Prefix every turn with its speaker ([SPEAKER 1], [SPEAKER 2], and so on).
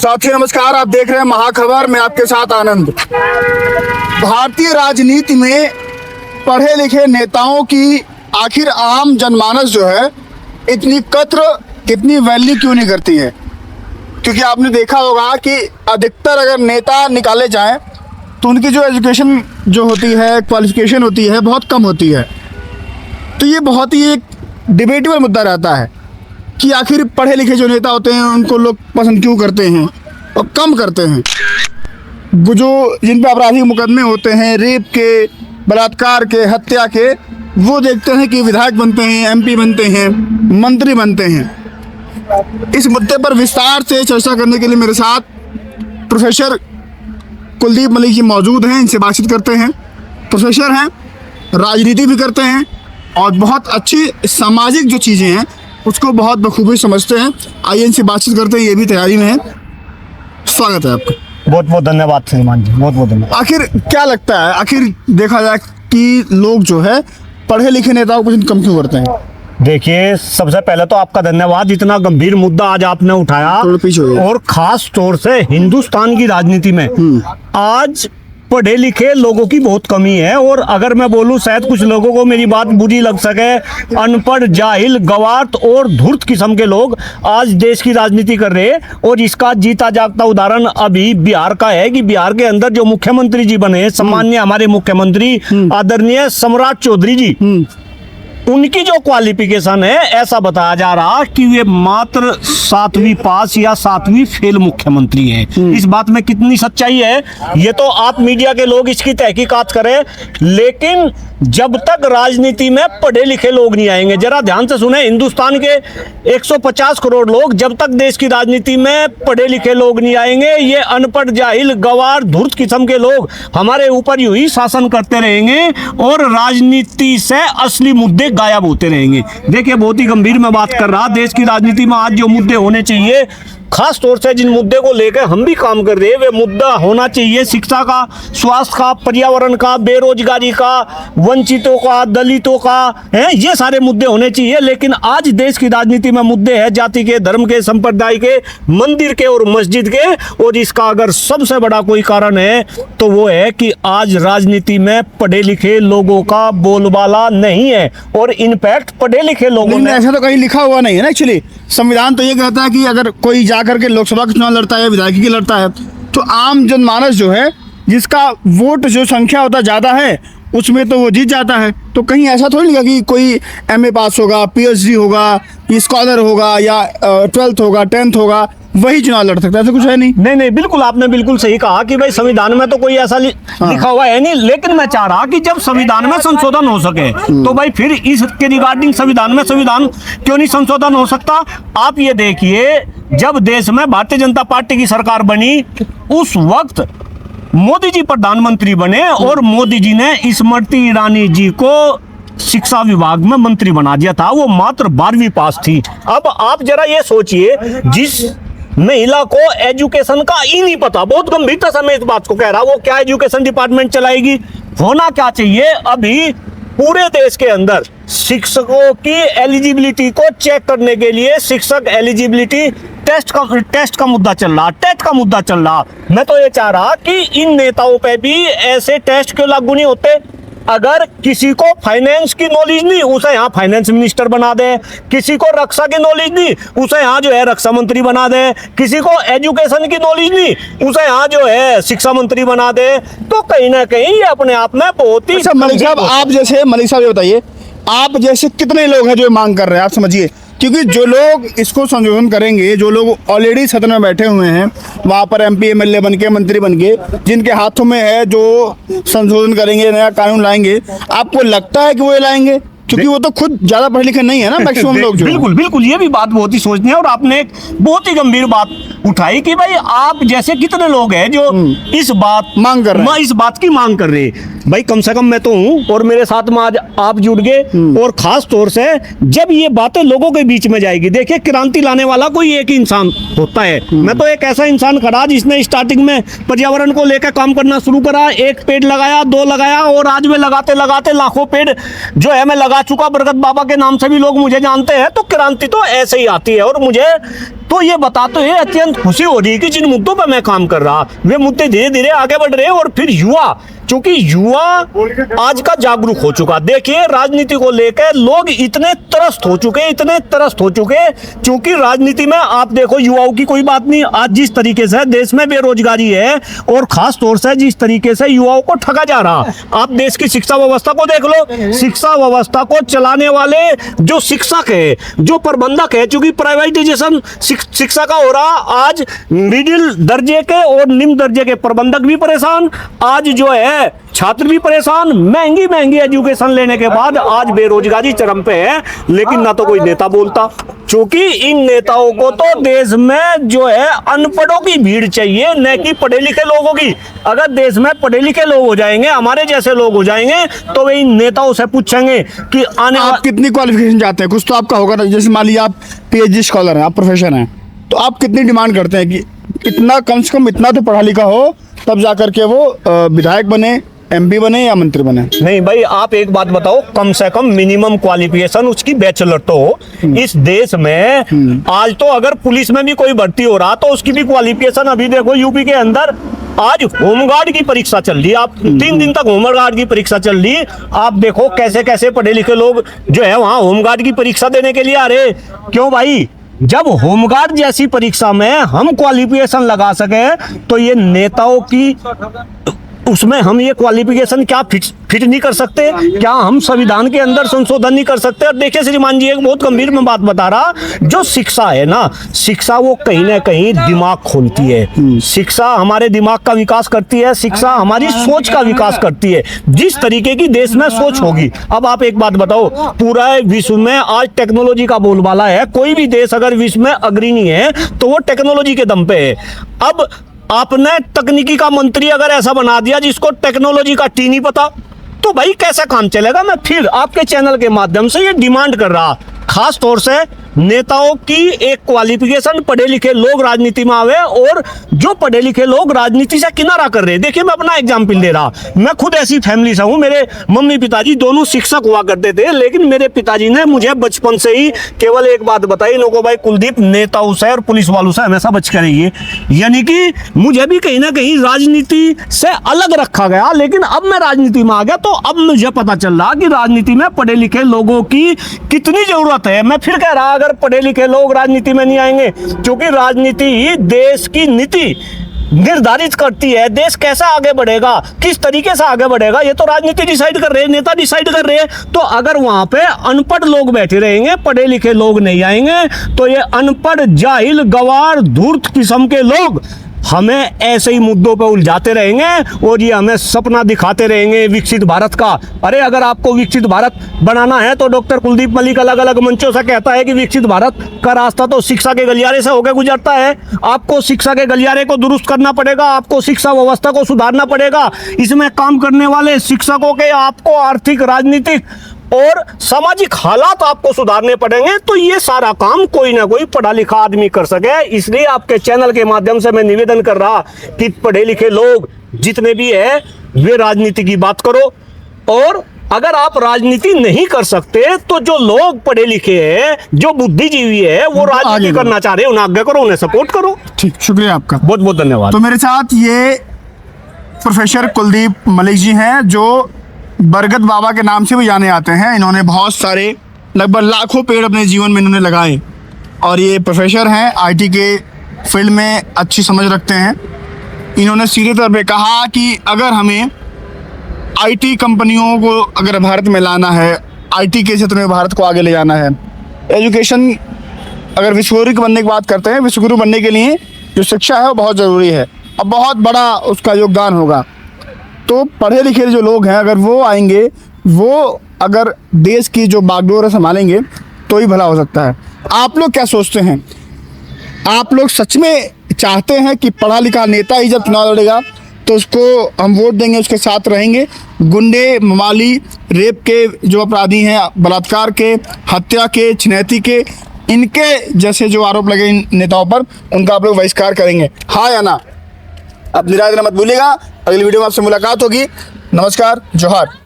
[SPEAKER 1] साथियों नमस्कार, आप देख रहे हैं महाखबर में आपके साथ आनंद। भारतीय राजनीति में पढ़े लिखे नेताओं की आखिर आम जनमानस जो है इतनी कद्र, इतनी वैल्यू क्यों नहीं करती है? क्योंकि आपने देखा होगा कि अधिकतर अगर नेता निकाले जाएं तो उनकी जो एजुकेशन जो होती है, क्वालिफिकेशन होती है, बहुत कम होती है। तो ये बहुत ही एक डिबेटेबल मुद्दा रहता है कि आखिर पढ़े लिखे जो नेता होते हैं उनको लोग पसंद क्यों करते हैं और कम करते हैं। वो जो जिन पे आपराधिक मुकदमे होते हैं, रेप के, बलात्कार के, हत्या के, वो देखते हैं कि विधायक बनते हैं, एमपी बनते हैं, मंत्री बनते हैं। इस मुद्दे पर विस्तार से चर्चा करने के लिए मेरे साथ प्रोफेसर कुलदीप मलिक जी मौजूद हैं। इनसे बातचीत करते हैं। प्रोफेसर हैं, राजनीति भी करते हैं और बहुत अच्छी सामाजिक जो चीज़ें हैं उसको बहुत बखूबी समझते हैं। आइए इनसे बातचीत करते हैं, ये भी तैयारी में है। स्वागत है आपका।
[SPEAKER 2] बहुत बहुत धन्यवाद श्रीमान जी, बहुत बहुत धन्यवाद।
[SPEAKER 1] आखिर क्या लगता है, आखिर देखा जाए कि लोग जो है पढ़े लिखे नेताओं को पसंद कम क्यों करते हैं?
[SPEAKER 2] देखिए, सबसे पहले तो आपका धन्यवाद, इतना गंभीर मुद्दा आज आपने उठाया और खास तौर से हिंदुस्तान की राजनीति में आज पढ़े लिखे लोगों की बहुत कमी है। और अगर मैं बोलूं, शायद कुछ लोगों को मेरी बात बुरी लग सके, अनपढ़, जाहिल, गवार और धूर्त किस्म के लोग आज देश की राजनीति कर रहे हैं। और इसका जीता जागता उदाहरण अभी बिहार का है कि बिहार के अंदर जो मुख्यमंत्री जी बने, सम्मान्य हमारे मुख्यमंत्री आदरणीय सम्राट चौधरी जी, उनकी जो क्वालिफिकेशन है, ऐसा बताया जा रहा कि वे मात्र 7वीं पास या 7वीं फेल मुख्यमंत्री है। इस बात में कितनी सच्चाई है ये तो आप मीडिया के लोग इसकी तहकीकात करें, लेकिन जब तक राजनीति में पढ़े लिखे लोग नहीं आएंगे, जरा ध्यान से सुने, हिंदुस्तान के 150 करोड़ लोग, जब तक देश की राजनीति में पढ़े लिखे लोग नहीं आएंगे, ये अनपढ़, जाहिल, गवार, धूर्त किस्म के लोग हमारे ऊपर यूं ही शासन करते रहेंगे और राजनीति से असली मुद्दे गायब होते रहेंगे। देखिए, बहुत ही गंभीर मैं बात कर रहा, देश की राजनीति में आज जो मुद्दे होने चाहिए, खास तौर से जिन मुद्दे को लेकर हम भी काम कर रहे हैं, वे मुद्दा होना चाहिए शिक्षा का, स्वास्थ्य का, पर्यावरण का, बेरोजगारी का, वंचितों का, दलितों का, है, ये सारे मुद्दे होने चाहिए। लेकिन आज देश की राजनीति में मुद्दे हैं जाति के, धर्म के, संप्रदाय के, मंदिर के और मस्जिद के। और इसका अगर सबसे बड़ा कोई कारण है तो वो है कि आज राजनीति में पढ़े लिखे लोगों का बोलबाला नहीं है। और इनफैक्ट पढ़े लिखे लोगों ने,
[SPEAKER 1] ऐसा तो कहीं लिखा हुआ नहीं है ना। एक्चुअली संविधान तो ये कहता है कि अगर कोई जाकर के लोकसभा का चुनाव लड़ता है, विधायकी की लड़ता है, तो आम जनमानस जो है, जिसका वोट जो संख्या होता ज़्यादा है, उसमें तो वो जीत जाता है। तो कहीं ऐसा थोड़ी लिखा कि कोई एमए पास होगा, पीएचडी होगा, स्कॉलर होगा या 12th होगा, 10th होगा, वही चुनाव लड़ सकता है, ऐसा कुछ है नहीं।
[SPEAKER 2] नहीं, बिल्कुल आपने बिल्कुल सही कहा कि भाई संविधान में तो कोई ऐसा लिखा हुआ है नहीं। लेकिन मैं चाह रहा कि जब संविधान में संशोधन हो सके तो भाई फिर इसके रिगार्डिंग संविधान में संविधान क्यों नहीं संशोधन हो सकता? आप ये देखिए, जब देश में भारतीय जनता पार्टी की सरकार बनी, उस वक्त मोदी जी प्रधानमंत्री बने और मोदी जी ने स्मृति ईरानी जी को शिक्षा विभाग में मंत्री बना दिया था। वो मात्र 12वीं पास थी। अब आप जरा ये सोचिए, जिस महिला को एजुकेशन का ही नहीं पता, बहुत गंभीरता से मैं इस बात को कह रहा, वो क्या एजुकेशन डिपार्टमेंट चलाएगी? होना क्या चाहिए, अभी पूरे देश के अंदर शिक्षकों की एलिजिबिलिटी को चेक करने के लिए शिक्षक एलिजिबिलिटी टेस्ट का मुद्दा चल रहा, टेट का मुद्दा चल रहा। मैं तो ये चाह रहा कि इन नेताओं पे भी ऐसे टेस्ट क्यों लागू नहीं होते? अगर किसी को फाइनेंस की नॉलेज नहीं, उसे यहाँ फाइनेंस मिनिस्टर बना दे। किसी को रक्षा की नॉलेज नहीं, उसे यहाँ जो है रक्षा मंत्री बना दे। किसी को एजुकेशन की नॉलेज नहीं, उसे यहाँ जो है शिक्षा मंत्री बना दे। तो कहीं ना कहीं ये अपने आप में बहुत ही।
[SPEAKER 1] मलिक साहब, आप जैसे, मलिक साहब ये बताइए, आप जैसे कितने लोग हैं जो मांग कर रहे हैं? आप समझिए, क्योंकि जो लोग इसको संशोधन करेंगे, जो लोग ऑलरेडी सदन में बैठे हुए हैं, वहाँ पर एमपी एमएलए बन के, मंत्री बन के, जिनके हाथों में है, जो संशोधन करेंगे, नया कानून लाएंगे, आपको लगता है कि वो ये लाएंगे? क्योंकि वो तो खुद ज्यादा पढ़े लिखे नहीं है ना, मैक्सिमम लोग जो।
[SPEAKER 2] बिल्कुल ये भी बात बहुत ही सोचनी है। और आपने एक बहुत ही गंभीर बात उठाई कि भाई आप जैसे कितने लोग हैं जो इस बात
[SPEAKER 1] मांग कर रहे हैं,
[SPEAKER 2] इस बात की मांग कर रहे हैं। भाई कम से कम मैं तो हूँ और मेरे साथ में आज आप जुड़ गए। और खास तौर से जब ये बातें लोगों के बीच में जाएगी, देखिए क्रांति लाने वाला कोई एक ही इंसान होता है। मैं तो एक ऐसा इंसान खड़ा जिसने स्टार्टिंग में पर्यावरण को लेकर काम करना शुरू करा, 1 पेड़ लगाया, 2 लगाया और आज में लगाते लगाते लाखों पेड़ जो है मैं लगा चुका। बरगद बाबा के नाम से भी लोग मुझे जानते हैं। तो क्रांति तो ऐसे ही आती है। और मुझे तो ये बताते हुए अत्यंत खुशी हो रही है कि जिन मुद्दों पर मैं काम कर रहा वे मुद्दे धीरे धीरे आगे बढ़ रहे हैं। और फिर युवा, क्योंकि युवा आज का जागरूक हो चुका। देखिए राजनीति को लेकर लोग इतने त्रस्त हो चुके, क्योंकि राजनीति में आप देखो युवाओं की कोई बात नहीं। आज जिस तरीके से देश में बेरोजगारी है और खास तौर से जिस तरीके से युवाओं को ठगा जा रहा, आप देश की शिक्षा व्यवस्था को देख लो। शिक्षा व्यवस्था को चलाने वाले जो शिक्षक है, जो प्रबंधक है, क्योंकि प्राइवेटाइजेशन शिक्षा का हो रहा, आज मिडिल दर्जे के और निम्न दर्जे के प्रबंधक भी परेशान, आज जो है छात्र भी परेशान। महंगी एजुकेशन लेने के बाद आज बेरोजगारी चरम पे है, लेकिन ना तो कोई नेता बोलता, क्योंकि इन नेताओं को तो देश में जो है अनपढ़ों की भीड़ चाहिए, न कि पढ़े लिखे लोगों की। अगर देश में पढ़े लिखे लोग हो जाएंगे, हमारे जैसे लोग हो जाएंगे, तो वे इन नेताओं से पूछेंगे कि
[SPEAKER 1] आप कितनी क्वालिफिकेशन चाहते हैं? कुछ तो आपका होगा ना, जैसे मान लीजिए आप पीएचडी स्कॉलर हैं, आप प्रोफेसर हैं, तो आप कितनी डिमांड करते हैं कि इतना, कम से कम इतना तो पढ़ा लिखा हो, तब जाकर के वो विधायक बने, एमपी बने या मंत्री बने?
[SPEAKER 2] नहीं भाई, आप एक बात बताओ, कम से कम मिनिमम क्वालिफिकेशन उसकी बैचलर तो हो। इस देश में आज तो अगर पुलिस में भी कोई भर्ती हो रहा तो उसकी भी क्वालिफिकेशन, अभी देखो यूपी के अंदर आज होमगार्ड की परीक्षा चल रही है, आप 3 दिन तक होमगार्ड की परीक्षा चल रही है। आप देखो कैसे कैसे पढ़े लिखे लोग जो है वहां होमगार्ड की परीक्षा देने के लिए आ रहे। क्यों भाई? जब होमगार्ड जैसी परीक्षा में हम क्वालिफिकेशन लगा सके, तो ये नेताओं की उसमें हम ये क्वालिफिकेशन क्या फिट नहीं कर सकते? क्या हम संविधान के अंदर संशोधन नहीं कर सकते? और देखिए श्रीमान जी, एक बहुत गंभीर में बात बता रहा, जो शिक्षा है ना, शिक्षा वो कहीं ना कहीं दिमाग खोलती है। शिक्षा हमारे दिमाग का विकास करती है, शिक्षा हमारी सोच का विकास करती है। जिस तरीके की देश में सोच होगी, अब आप एक बात बताओ, पूरा विश्व में आज टेक्नोलॉजी का बोलबाला है। कोई भी देश अगर विश्व में अग्रणी है तो वो टेक्नोलॉजी के दम पे है। अब आपने तकनीकी का मंत्री अगर ऐसा बना दिया जिसको टेक्नोलॉजी का टी नहीं पता, तो भाई कैसा काम चलेगा? मैं फिर आपके चैनल के माध्यम से ये डिमांड कर रहा, खास तौर से नेताओं की एक क्वालिफिकेशन, पढ़े लिखे लोग राजनीति में आवे, और जो पढ़े लिखे लोग राजनीति से किनारा कर रहे हैं। देखिए मैं अपना एग्जाम्पल दे रहा, मैं खुद ऐसी फैमिली से हूँ। मेरे मम्मी पिताजी दोनों शिक्षक हुआ करते थे, लेकिन मेरे पिताजी ने मुझे बचपन से ही केवल एक बात बताई, लोगों भाई कुलदीप, नेताओं से और पुलिस वालों से हमेशा बच कर रहिए। यानी कि मुझे भी कहीं ना कहीं राजनीति से अलग रखा गया, लेकिन अब मैं राजनीति में आ गया तो अब मुझे पता चल रहा कि राजनीति में पढ़े लिखे लोगों की कितनी जरूरत है। मैं फिर कह रहा, अगर पढ़े लिखे लोग राजनीति में नहीं आएंगे, क्योंकि राजनीति ही देश की नीति निर्धारित करती है, देश कैसा आगे बढ़ेगा, किस तरीके से आगे बढ़ेगा, ये तो राजनीति डिसाइड कर रहे हैं, नेता डिसाइड कर रहे हैं। तो अगर वहां पे अनपढ़ लोग बैठे रहेंगे, पढ़े लिखे लोग नहीं आएंगे, तो ये अनपढ़, जाहिल, गवार, धूर्त किस्म के लोग हमें ऐसे ही मुद्दों पे उलझाते रहेंगे और ये हमें सपना दिखाते रहेंगे विकसित भारत का। अरे अगर आपको विकसित भारत बनाना है तो डॉक्टर कुलदीप मलिक अलग अलग मंचों से कहता है कि विकसित भारत का रास्ता तो शिक्षा के गलियारे से होकर गुजरता है। आपको शिक्षा के गलियारे को दुरुस्त करना पड़ेगा, आपको शिक्षा व्यवस्था को सुधारना पड़ेगा। इसमें काम करने वाले शिक्षकों के आपको आर्थिक, राजनीतिक और सामाजिक हालात आपको सुधारने पड़ेंगे। तो ये सारा काम कोई ना कोई पढ़ा लिखा आदमी कर सके। इसलिए आपके चैनल के माध्यम से मैं निवेदन कर रहा कि पढ़े लिखे लोग जितने भी है वे राजनीति की बात करो, और अगर आप राजनीति नहीं कर सकते तो जो लोग पढ़े लिखे हैं, जो बुद्धिजीवी है, वो राजनीति करना चाह रहे हैं, उन्हें आज्ञा करो, उन्हें सपोर्ट करो।
[SPEAKER 1] ठीक, शुक्रिया आपका,
[SPEAKER 2] बहुत बहुत धन्यवाद।
[SPEAKER 1] तो मेरे साथ ये प्रोफेसर कुलदीप मलिक जी हैं, जो बरगद बाबा के नाम से भी जाने आते हैं। इन्होंने बहुत सारे, लगभग लाखों पेड़ अपने जीवन में इन्होंने लगाए, और ये प्रोफेसर हैं, आईटी के फील्ड में अच्छी समझ रखते हैं। इन्होंने सीधे तौर पे कहा कि अगर हमें आईटी कंपनियों को अगर भारत में लाना है, आईटी के क्षेत्र में भारत को आगे ले जाना है, एजुकेशन, अगर विश्वगुरु बनने की बात करते हैं, विश्वगुरु बनने के लिए जो शिक्षा है वो बहुत ज़रूरी है और बहुत बड़ा उसका योगदान होगा। तो पढ़े लिखे जो लोग हैं, अगर वो आएंगे, वो अगर देश की जो बागडोर संभालेंगे तो ही भला हो सकता है। आप लोग क्या सोचते हैं? आप लोग सच में चाहते हैं कि पढ़ा लिखा नेता ही जब चुनाव लड़ेगा तो उसको हम वोट देंगे, उसके साथ रहेंगे? गुंडे, मवाली, रेप के जो अपराधी हैं, बलात्कार के, हत्या के, छिनैती के, इनके जैसे जो आरोप लगे इन नेताओं पर, उनका आप लोग बहिष्कार करेंगे, हाँ या ना? अब निराश रहना मत भूलिएगा। अगली वीडियो में आपसे मुलाकात होगी। नमस्कार, जोहार।